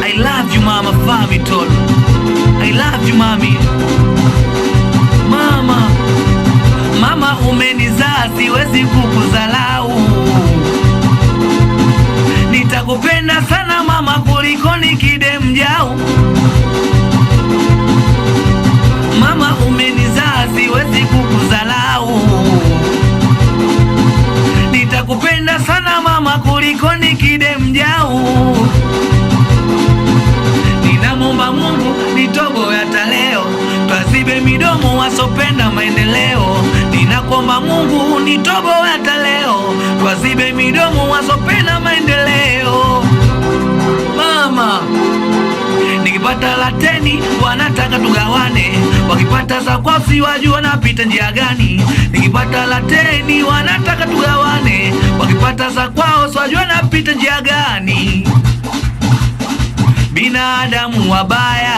I love you mama Fami Tolo. I love you mami. Mama umenizaa siwezi kukuzalau. Nitakupenda sana mama kuliko nikidem jau. Mama umenizaa siwezi kukuzalau. Nitakupenda sana mama kuliko nikidem jau. Ninamwomba Mungu nitoboe hata leo, twazibe midomo wasopenda maendeleo. Ninakuomba Mungu nitoboe hata leo, twazibe midomo wasopenda maendeleo. Mama, nikipata lateni wanataka tugawane, wakipata za kwao si wajua napita njia gani. Nikipata lateni wanataka tugawane, wakipata za kwao si wajua napita njia gani. Binadamu wabaya